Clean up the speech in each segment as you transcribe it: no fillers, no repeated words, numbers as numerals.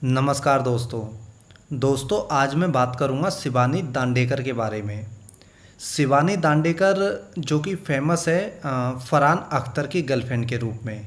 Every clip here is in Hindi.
नमस्कार दोस्तों आज मैं बात करूंगा शिवानी दांडेकर के बारे में। शिवानी दांडेकर जो कि फेमस है फरहान अख्तर की गर्लफ्रेंड के रूप में।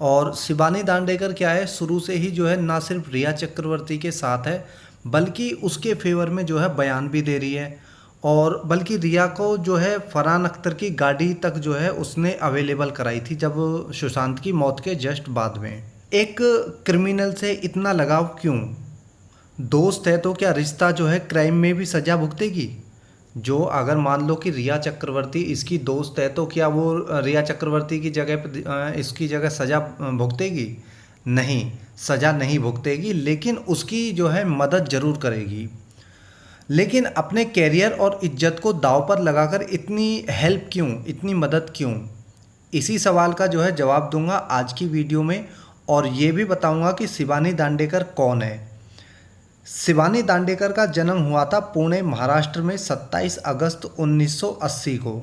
और शिवानी दांडेकर क्या है, शुरू से ही जो है ना सिर्फ रिया चक्रवर्ती के साथ है बल्कि उसके फेवर में जो है बयान भी दे रही है। और बल्कि रिया को जो है फरहान अख्तर की गाड़ी तक जो है उसने अवेलेबल कराई थी जब सुशांत की मौत के जस्ट बाद में। एक क्रिमिनल से इतना लगाव क्यों? दोस्त है तो क्या रिश्ता जो है क्राइम में भी सज़ा भुगतेगी? जो अगर मान लो कि रिया चक्रवर्ती इसकी दोस्त है तो क्या वो रिया चक्रवर्ती की जगह पर इसकी जगह सज़ा भुगतेगी? नहीं, सज़ा नहीं भुगतेगी, लेकिन उसकी जो है मदद ज़रूर करेगी। लेकिन अपने कैरियर और इज्जत को दांव पर लगाकर इतनी हेल्प क्यों, इतनी मदद क्यों? इसी सवाल का जो है जवाब दूंगा आज की वीडियो में। और ये भी बताऊंगा कि शिवानी दांडेकर कौन है। शिवानी दांडेकर का जन्म हुआ था पुणे महाराष्ट्र में 27 अगस्त 1980 को।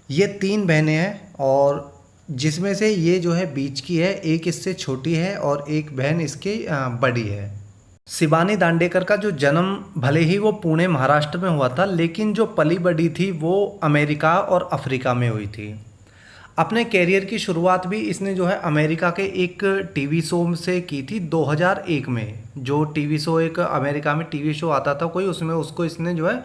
ये 3 बहनें हैं और जिसमें से ये जो है बीच की है, एक इससे छोटी है और एक बहन इसकी बड़ी है। शिवानी दांडेकर का जो जन्म भले ही वो पुणे महाराष्ट्र में हुआ था, लेकिन जो पली बड़ी थी वो अमेरिका और अफ्रीका में हुई थी। अपने कैरियर की शुरुआत भी इसने जो है अमेरिका के एक टीवी शो से की थी 2001 में। जो टीवी शो, एक अमेरिका में टीवी शो आता था कोई, उसमें उसको इसने जो है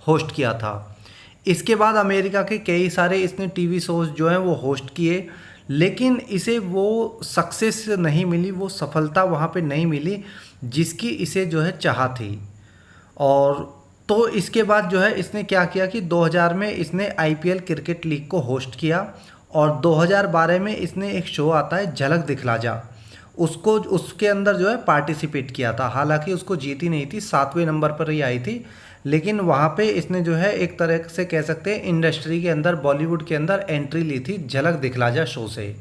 होस्ट किया था। इसके बाद अमेरिका के कई सारे इसने टीवी शोज जो हैं वो होस्ट किए, लेकिन इसे वो सक्सेस नहीं मिली, वो सफलता वहाँ पे नहीं मिली जिसकी इसे जो है चाह थी। और तो इसके बाद जो है इसने क्या किया कि 2000 में इसने आईपीएल क्रिकेट लीग को होस्ट किया और 2012 में इसने एक शो आता है झलक दिखला जा, उसको उसके अंदर जो है पार्टिसिपेट किया था। हालांकि उसको जीती नहीं थी, 7वें नंबर पर ही आई थी, लेकिन वहाँ पे इसने जो है एक तरह से कह सकते हैं इंडस्ट्री के अंदर, बॉलीवुड के अंदर एंट्री ली थी झलक दिखला जा शो से।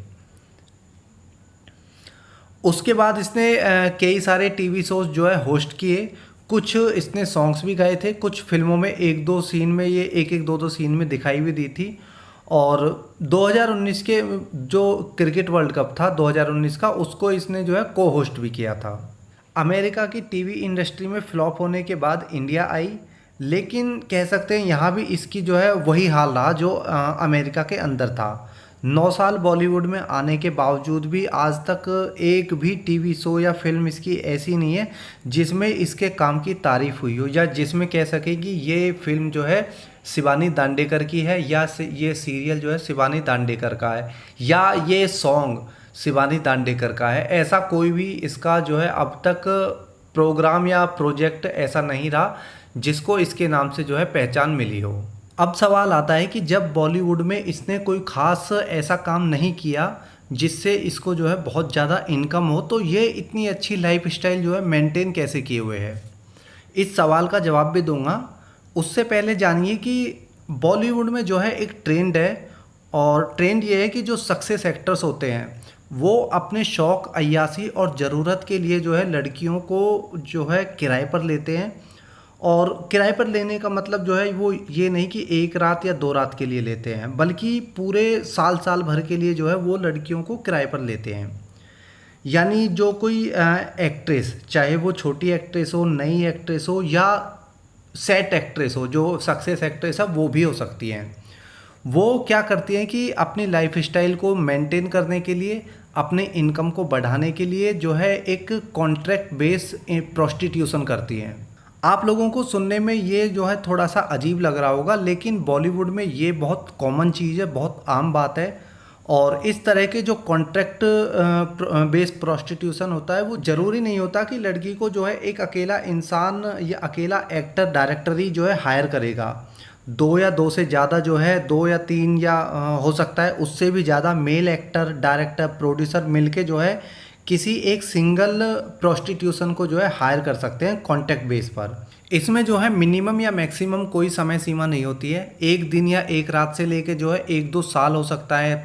उसके बाद इसने कई सारे टीवी शोज जो है होस्ट किए, कुछ इसने सॉन्ग्स भी गाए थे, कुछ फिल्मों में एक दो सीन में ये एक दो सीन में दिखाई भी दी थी। और 2019 के जो क्रिकेट वर्ल्ड कप था 2019 का, उसको इसने जो है को होस्ट भी किया था। अमेरिका की टीवी इंडस्ट्री में फ्लॉप होने के बाद इंडिया आई, लेकिन कह सकते हैं यहाँ भी इसकी जो है वही हाल रहा जो अमेरिका के अंदर था। 9 साल बॉलीवुड में आने के बावजूद भी आज तक एक भी टीवी शो या फिल्म इसकी ऐसी नहीं है जिसमें इसके काम की तारीफ़ हुई हो, या जिसमें कह सके कि ये फिल्म जो है शिवानी दांडेकर की है, या ये सीरियल जो है शिवानी दांडेकर का है, या ये सॉन्ग शिवानी दांडेकर का है। ऐसा कोई भी इसका जो है अब तक प्रोग्राम या प्रोजेक्ट ऐसा नहीं रहा जिसको इसके नाम से जो है पहचान मिली हो। अब सवाल आता है कि जब बॉलीवुड में इसने कोई ख़ास ऐसा काम नहीं किया जिससे इसको जो है बहुत ज़्यादा इनकम हो, तो ये इतनी अच्छी लाइफस्टाइल जो है मेंटेन कैसे किए हुए है? इस सवाल का जवाब भी दूंगा। उससे पहले जानिए कि बॉलीवुड में जो है एक ट्रेंड है, और ट्रेंड ये है कि जो सक्सेस एक्टर्स होते हैं वो अपने शौक़, अय्यासी और ज़रूरत के लिए जो है लड़कियों को जो है किराए पर लेते हैं। और किराए पर लेने का मतलब जो है वो ये नहीं कि एक रात या 2 रात के लिए लेते हैं, बल्कि पूरे साल भर के लिए जो है वो लड़कियों को किराए पर लेते हैं। यानी जो कोई एक्ट्रेस, चाहे वो छोटी एक्ट्रेस हो, नई एक्ट्रेस हो, या सेट एक्ट्रेस हो, जो सक्सेस एक्ट्रेस है वो भी हो सकती हैं, वो क्या करती हैं कि अपनी लाइफस्टाइल को मेंटेन करने के लिए, अपने इनकम को बढ़ाने के लिए जो है एक कॉन्ट्रैक्ट बेस प्रोस्टिट्यूशन करती हैं। आप लोगों को सुनने में ये जो है थोड़ा सा अजीब लग रहा होगा, लेकिन बॉलीवुड में ये बहुत कॉमन चीज़ है, बहुत आम बात है। और इस तरह के जो कॉन्ट्रैक्ट बेस्ड प्रोस्टिट्यूशन होता है वो ज़रूरी नहीं होता कि लड़की को जो है एक अकेला इंसान या अकेला एक्टर, डायरेक्टर ही जो है हायर करेगा। 2 या 2 से ज़्यादा जो है, 2 या 3 या हो सकता है उससे भी ज़्यादा मेल एक्टर, डायरेक्टर, प्रोड्यूसर मिलके जो है किसी एक सिंगल प्रोस्टिट्यूशन को जो है हायर कर सकते हैं कॉन्ट्रैक्ट बेस पर। इसमें जो है मिनिमम या मैक्सिमम कोई समय सीमा नहीं होती है। एक दिन या एक रात से लेके जो है 1-2 साल हो सकता है,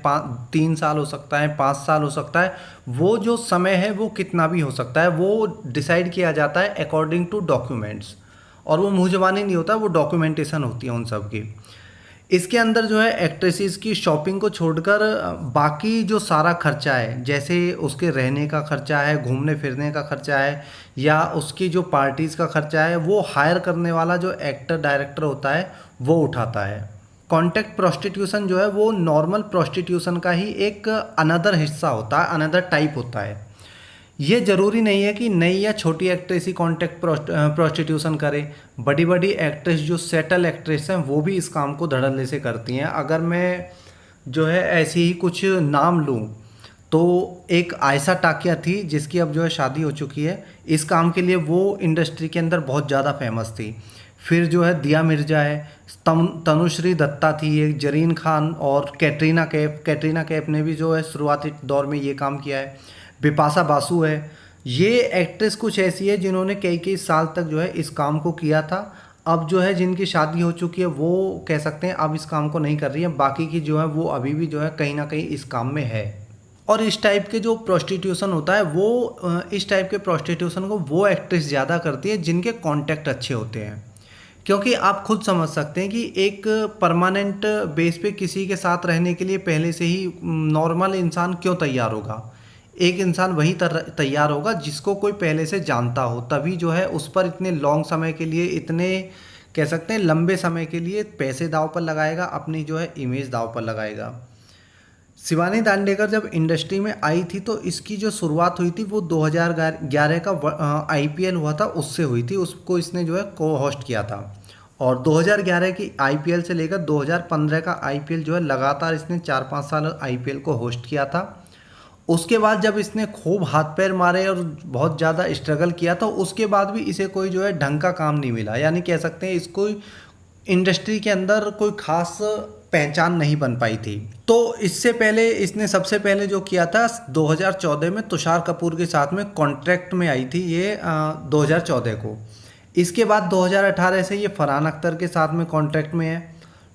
3 साल हो सकता है, 5 साल हो सकता है। वो जो समय है वो कितना भी हो सकता है, वो डिसाइड किया जाता है अकॉर्डिंग टू डॉक्यूमेंट्स। और वो मुँह ज़बानी नहीं होता, वो डॉक्यूमेंटेशन होती है उन सब की। इसके अंदर जो है एक्ट्रेसेस की शॉपिंग को छोड़कर बाकी जो सारा खर्चा है, जैसे उसके रहने का खर्चा है, घूमने फिरने का खर्चा है, या उसकी जो पार्टीज़ का खर्चा है, वो हायर करने वाला जो एक्टर डायरेक्टर होता है वो उठाता है। कॉन्टेक्ट प्रोस्टिट्यूशन जो है वो नॉर्मल प्रोस्टिट्यूशन का ही एक अनदर हिस्सा होता है, अनदर टाइप होता है। ये ज़रूरी नहीं है कि नई या छोटी एक्ट्रेस ही कॉन्टेक्ट प्रोस्टिट्यूशन करे। बड़ी बड़ी एक्ट्रेस जो सेटल एक्ट्रेस हैं वो भी इस काम को धड़ल्ले से करती हैं। अगर मैं जो है ऐसे ही कुछ नाम लूँ तो एक आयशा टाकिया थी जिसकी अब जो है शादी हो चुकी है। इस काम के लिए वो इंडस्ट्री के अंदर बहुत ज़्यादा फेमस थी। फिर जो है दिया मिर्जा है, तनुश्री दत्ता थी, एक जरीन खान और कैटरीना कैफ ने भी जो है शुरुआती दौर में ये काम किया है। बिपाशा बासु है। ये एक्ट्रेस कुछ ऐसी है जिन्होंने कई कई साल तक जो है इस काम को किया था। अब जो है जिनकी शादी हो चुकी है वो कह सकते हैं अब इस काम को नहीं कर रही है, बाकी की जो है वो अभी भी जो है कहीं ना कहीं इस काम में है। और इस टाइप के जो प्रोस्टिट्यूशन होता है वो इस टाइप के प्रोस्टिट्यूशन को वो एक्ट्रेस ज़्यादा करती है जिनके कॉन्टैक्ट अच्छे होते हैं। क्योंकि आप खुद समझ सकते हैं कि एक परमानेंट बेस पे किसी के साथ रहने के लिए पहले से ही नॉर्मल इंसान क्यों तैयार होगा। एक इंसान वही तैयार होगा जिसको कोई पहले से जानता हो, तभी जो है उस पर इतने लॉन्ग समय के लिए, इतने कह सकते हैं लंबे समय के लिए पैसे दांव पर लगाएगा, अपनी जो है इमेज दांव पर लगाएगा। शिवानी दांडेकर जब इंडस्ट्री में आई थी तो इसकी जो शुरुआत हुई थी वो 2011 का आईपीएल हुआ था उससे हुई थी। उसको इसने जो है को होस्ट किया था और 2011 की आईपीएल से लेकर 2015 का आईपीएल जो है लगातार इसने 4-5 साल आईपीएल को होस्ट किया था। उसके बाद जब इसने खूब हाथ पैर मारे और बहुत ज़्यादा स्ट्रगल किया तो उसके बाद भी इसे कोई जो है ढंग का काम नहीं मिला, यानी कह सकते हैं इसको इंडस्ट्री के अंदर कोई खास पहचान नहीं बन पाई थी। तो इससे पहले इसने सबसे पहले जो किया था 2014 में तुषार कपूर के साथ में कॉन्ट्रैक्ट में आई थी ये 2014 को। इसके बाद 2018 से ये फरहान अख्तर के साथ में कॉन्ट्रैक्ट में है।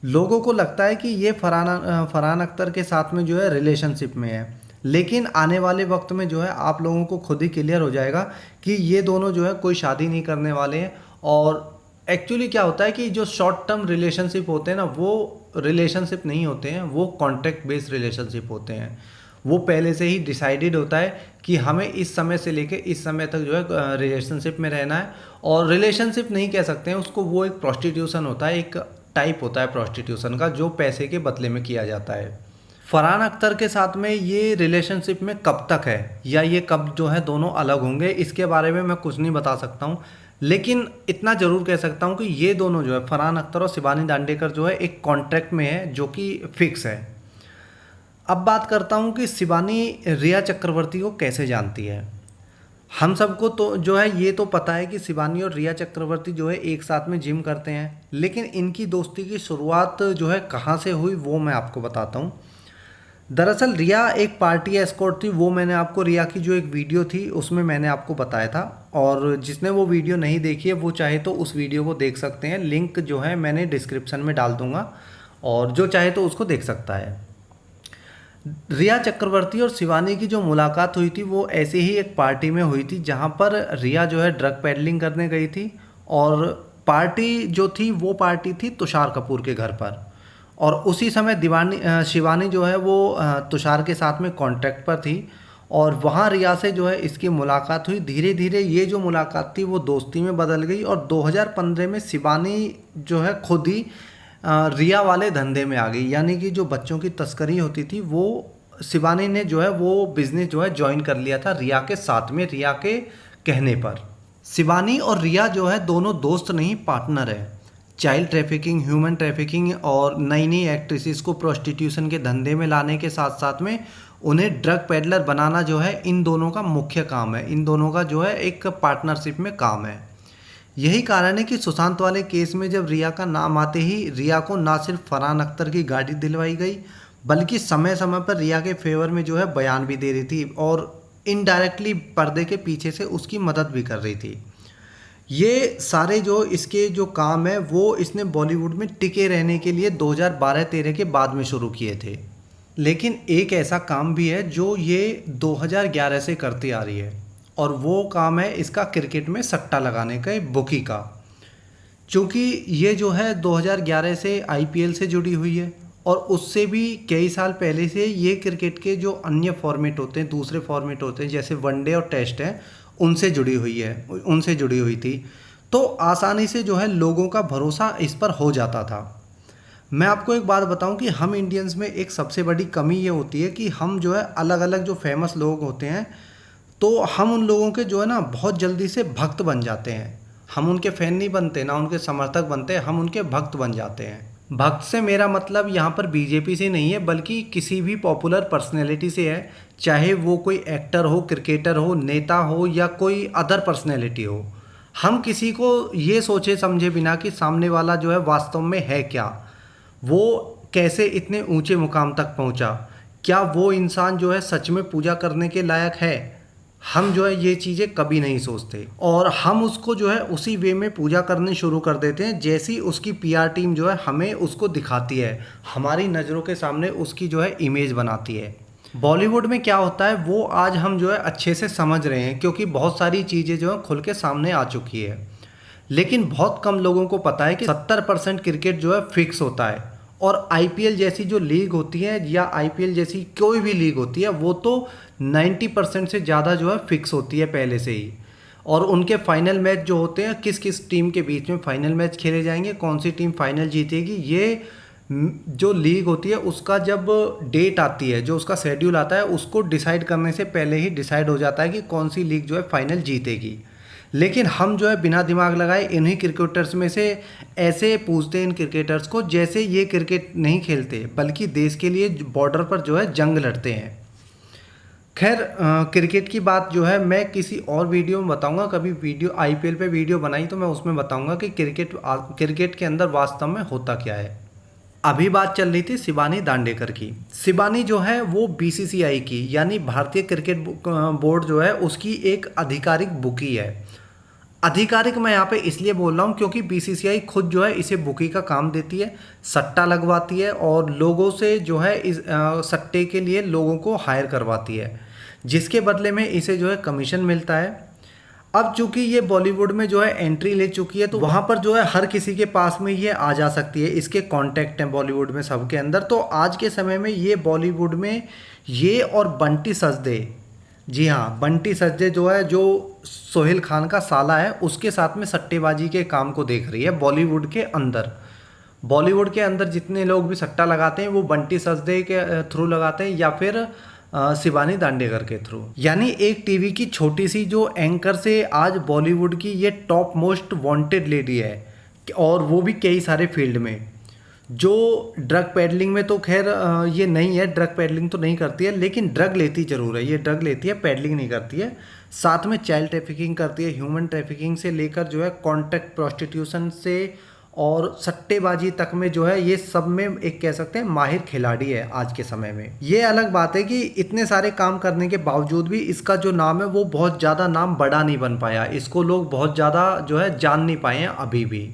लोगों को लगता है कि ये फरहान अख्तर के साथ में जो है रिलेशनशिप में है, लेकिन आने वाले वक्त में जो है आप लोगों को खुद ही क्लियर हो जाएगा कि ये दोनों जो है कोई शादी नहीं करने वाले हैं। और एक्चुअली क्या होता है कि जो शॉर्ट टर्म रिलेशनशिप होते हैं ना वो रिलेशनशिप नहीं होते हैं, वो कॉन्ट्रैक्ट बेस्ड रिलेशनशिप होते हैं। वो पहले से ही डिसाइडेड होता है कि हमें इस समय से लेके इस समय तक जो है रिलेशनशिप में रहना है। और रिलेशनशिप नहीं कह सकते हैं उसको, वो एक प्रोस्टिट्यूशन होता है, एक टाइप होता है प्रोस्टिट्यूशन का जो पैसे के बदले में किया जाता है। फरहान अख्तर के साथ में ये रिलेशनशिप में कब तक है या ये कब जो है दोनों अलग होंगे इसके बारे में मैं कुछ नहीं बता सकता हूँ, लेकिन इतना ज़रूर कह सकता हूँ कि ये दोनों जो है फरहान अख्तर और शिवानी दांडेकर जो है एक कॉन्ट्रैक्ट में है जो कि फिक्स है। अब बात करता हूँ कि शिवानी रिया चक्रवर्ती को कैसे जानती है। हम सबको तो जो है ये तो पता है कि शिवानी और रिया चक्रवर्ती जो है एक साथ में जिम करते हैं, लेकिन इनकी दोस्ती की शुरुआत जो है कहाँ से हुई वो मैं आपको बताता हूँ। दरअसल रिया एक पार्टी एस्कॉर्ट थी, वो मैंने आपको रिया की जो एक वीडियो थी उसमें मैंने आपको बताया था, और जिसने वो वीडियो नहीं देखी है वो चाहे तो उस वीडियो को देख सकते हैं। लिंक जो है मैंने डिस्क्रिप्शन में डाल दूंगा और जो चाहे तो उसको देख सकता है। रिया चक्रवर्ती और शिवानी की जो मुलाकात हुई थी वो ऐसे ही एक पार्टी में हुई थी जहाँ पर रिया जो है ड्रग पेडलिंग करने गई थी, और पार्टी जो थी वो पार्टी थी तुषार कपूर के घर पर। और उसी समय शिवानी जो है वो तुषार के साथ में कॉन्टैक्ट पर थी और वहाँ रिया से जो है इसकी मुलाकात हुई। धीरे धीरे ये जो मुलाकात थी वो दोस्ती में बदल गई और 2015 में शिवानी जो है खुद ही रिया वाले धंधे में आ गई, यानी कि जो बच्चों की तस्करी होती थी वो शिवानी ने जो है वो बिज़नेस जो है ज्वाइन कर लिया था रिया के साथ में, रिया के कहने पर। शिवानी और रिया जो है दोनों दोस्त नहीं पार्टनर है। चाइल्ड ट्रैफिकिंग, ह्यूमन ट्रैफिकिंग और नई नई एक्ट्रेसेस को प्रोस्टिट्यूशन के धंधे में लाने के साथ साथ में उन्हें ड्रग पेडलर बनाना जो है इन दोनों का मुख्य काम है। इन दोनों का जो है एक पार्टनरशिप में काम है। यही कारण है कि सुशांत वाले केस में जब रिया का नाम आते ही रिया को ना सिर्फ फरहान अख्तर की गाड़ी दिलवाई गई बल्कि समय समय पर रिया के फेवर में जो है बयान भी दे रही थी और इनडायरेक्टली पर्दे के पीछे से उसकी मदद भी कर रही थी। ये सारे जो इसके जो काम है वो इसने बॉलीवुड में टिके रहने के लिए 2012-13 के बाद में शुरू किए थे। लेकिन एक ऐसा काम भी है जो ये 2011 से करती आ रही है और वो काम है इसका क्रिकेट में सट्टा लगाने का, बुकी का। चूँकि ये जो है 2011 से आईपीएल से जुड़ी हुई है और उससे भी कई साल पहले से ये क्रिकेट के जो अन्य फॉर्मेट होते हैं, दूसरे फॉर्मेट होते हैं जैसे वनडे और टेस्ट हैं, उनसे जुड़ी हुई थी। तो आसानी से जो है लोगों का भरोसा इस पर हो जाता था। मैं आपको एक बात बताऊं कि हम इंडियंस में एक सबसे बड़ी कमी ये होती है कि हम जो है अलग अलग जो फेमस लोग होते हैं, तो हम उन लोगों के जो है ना बहुत जल्दी से भक्त बन जाते हैं। हम उनके फैन नहीं बनते, ना उनके समर्थक बनते, हम उनके भक्त बन जाते हैं। भक्त से मेरा मतलब यहाँ पर बीजेपी से नहीं है, बल्कि किसी भी पॉपुलर पर्सनैलिटी से है। चाहे वो कोई एक्टर हो, क्रिकेटर हो, नेता हो या कोई अदर पर्सनैलिटी हो। हम किसी को ये सोचे समझे बिना कि सामने वाला जो है वास्तव में है क्या, वो कैसे इतने ऊंचे मुकाम तक पहुंचा, क्या वो इंसान जो है सच में पूजा करने के लायक है, हम जो है ये चीज़ें कभी नहीं सोचते और हम उसको जो है उसी वे में पूजा करने शुरू कर देते हैं जैसी उसकी पीआर टीम जो है हमें उसको दिखाती है, हमारी नज़रों के सामने उसकी जो है इमेज बनाती है। बॉलीवुड में क्या होता है वो आज हम जो है अच्छे से समझ रहे हैं, क्योंकि बहुत सारी चीज़ें जो है खुल के सामने आ चुकी है। लेकिन बहुत कम लोगों को पता है कि 70% क्रिकेट जो है फिक्स होता है और आईपीएल जैसी जो लीग होती है या आईपीएल जैसी कोई भी लीग होती है वो तो 90% से ज़्यादा जो है फिक्स होती है पहले से ही। और उनके फाइनल मैच जो होते हैं, किस किस टीम के बीच में फाइनल मैच खेले जाएंगे, कौन सी टीम फाइनल जीतेगी, ये जो लीग होती है उसका जब डेट आती है, जो उसका शेड्यूल आता है, उसको डिसाइड करने से पहले ही डिसाइड हो जाता है कि कौन सी लीग जो है फाइनल जीतेगी। लेकिन हम जो है बिना दिमाग लगाए इन्हीं क्रिकेटर्स में से ऐसे पूछते हैं इन क्रिकेटर्स को जैसे ये क्रिकेट नहीं खेलते बल्कि देश के लिए बॉर्डर पर जो है जंग लड़ते हैं। खैर क्रिकेट की बात जो है मैं किसी और वीडियो में बताऊंगा। कभी वीडियो आईपीएल पे वीडियो बनाई तो मैं उसमें बताऊंगा कि क्रिकेट के अंदर वास्तव में होता क्या है। अभी बात चल रही थी शिबानी दांडेकर की। शिबानी जो है वो बीसीसीआई की यानी भारतीय क्रिकेट बोर्ड जो है उसकी एक आधिकारिक बुकी है। आधिकारिक मैं यहाँ पे इसलिए बोल रहा हूँ क्योंकि बीसीसीआई खुद जो है इसे बुकी का काम देती है, सट्टा लगवाती है और लोगों से जो है इस सट्टे के लिए लोगों को हायर करवाती है, जिसके बदले में इसे जो है कमीशन मिलता है। अब चूंकि ये बॉलीवुड में जो है एंट्री ले चुकी है तो वहाँ पर जो है हर किसी के पास में ये आ जा सकती है, इसके कॉन्टैक्ट हैं बॉलीवुड में सबके अंदर। तो आज के समय में ये बॉलीवुड में ये और बंटी सचदे, जी हाँ बंटी सचदे जो है जो सोहेल खान का साला है, उसके साथ में सट्टेबाजी के काम को देख रही है बॉलीवुड के अंदर। बॉलीवुड के अंदर जितने लोग भी सट्टा लगाते हैं वो बंटी सचदे के थ्रू लगाते हैं या फिर शिबानी दांडेकर के थ्रू। यानी एक टीवी की छोटी सी जो एंकर से आज बॉलीवुड की ये टॉप मोस्ट वांटेड लेडी है, और वो भी कई सारे फील्ड में। जो ड्रग पेडलिंग में तो खैर ये नहीं है, ड्रग पेडलिंग तो नहीं करती है, लेकिन ड्रग लेती जरूर है। ये ड्रग लेती है, पेडलिंग नहीं करती है। साथ में चाइल्ड ट्रैफिकिंग करती है, ह्यूमन ट्रैफिकिंग से लेकर जो है कॉन्ट्रैक्ट प्रोस्टिट्यूशन से और सट्टेबाजी तक में जो है ये सब में एक कह सकते हैं माहिर खिलाड़ी है आज के समय में। ये अलग बात है कि इतने सारे काम करने के बावजूद भी इसका जो नाम है वो बहुत ज़्यादा नाम बड़ा नहीं बन पाया, इसको लोग बहुत ज़्यादा जो है जान नहीं पाए हैं अभी भी।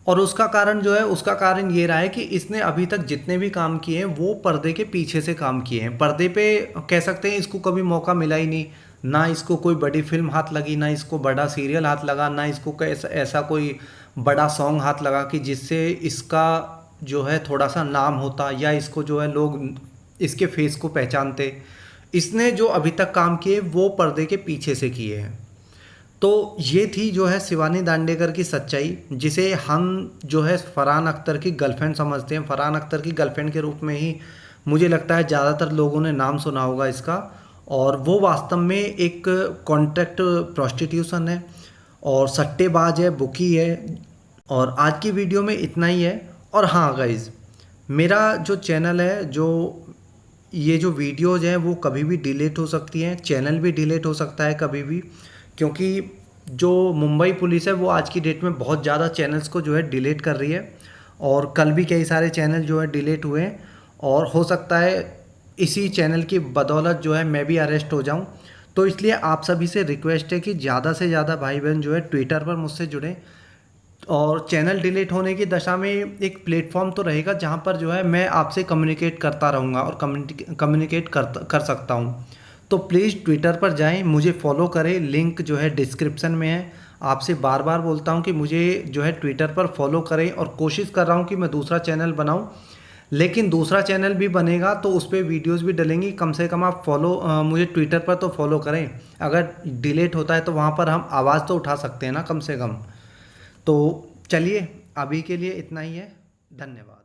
और उसका कारण जो है, उसका कारण ये रहा है कि इसने अभी तक जितने भी काम किए हैं वो पर्दे के पीछे से काम किए हैं। पर्दे पे कह सकते हैं इसको कभी मौका मिला ही नहीं, ना इसको कोई बड़ी फिल्म हाथ लगी, ना इसको बड़ा सीरियल हाथ लगा, ना इसको ऐसा कोई बड़ा सॉन्ग हाथ लगा कि जिससे इसका जो है थोड़ा सा नाम होता या इसको जो है लोग इसके फेस को पहचानते। इसने जो अभी तक काम किए वो पर्दे के पीछे से किए हैं। तो ये थी जो है शिबानी दांडेकर की सच्चाई, जिसे हम जो है फरहान अख्तर की गर्लफ्रेंड समझते हैं। फरहान अख्तर की गर्लफ्रेंड के रूप में ही मुझे लगता है ज़्यादातर लोगों ने नाम सुना होगा इसका। और वो वास्तव में एक कॉन्ट्रैक्ट प्रोस्टिट्यूशन है और सट्टेबाज है, बुकी है। और आज की वीडियो में इतना ही है। और हाँ गाइज़, मेरा जो चैनल है, जो ये जो वीडियोज़ हैं वो कभी भी डिलीट हो सकती हैं, चैनल भी डिलीट हो सकता है कभी भी, क्योंकि जो मुंबई पुलिस है वो आज की डेट में बहुत ज़्यादा चैनल्स को जो है डिलीट कर रही है। और कल भी कई सारे चैनल जो है डिलीट हुए हैं और हो सकता है इसी चैनल की बदौलत जो है मैं भी अरेस्ट हो जाऊं। तो इसलिए आप सभी से रिक्वेस्ट है कि ज़्यादा से ज़्यादा भाई बहन जो है ट्विटर पर मुझसे जुड़ें। और चैनल डिलीट होने की दशा में एक प्लेटफॉर्म तो रहेगा जहां पर जो है मैं आपसे कम्युनिकेट करता रहूँगा और कम्युनिकेट कर सकता हूं। तो प्लीज़ ट्विटर पर जाएं, मुझे फॉलो करें, लिंक जो है डिस्क्रिप्शन में है, आपसे बार बार बोलता हूँ कि मुझे जो है ट्विटर पर फॉलो करें, और कोशिश कर रहा हूँ कि मैं दूसरा चैनल बनाऊँ, लेकिन दूसरा चैनल भी बनेगा तो उस पर वीडियोज़ भी डलेंगी। कम से कम आप मुझे ट्विटर पर तो फॉलो करें। अगर डिलीट होता है तो वहाँ पर हम आवाज़ तो उठा सकते हैं ना कम से कम। तो चलिए, अभी के लिए इतना ही है। धन्यवाद।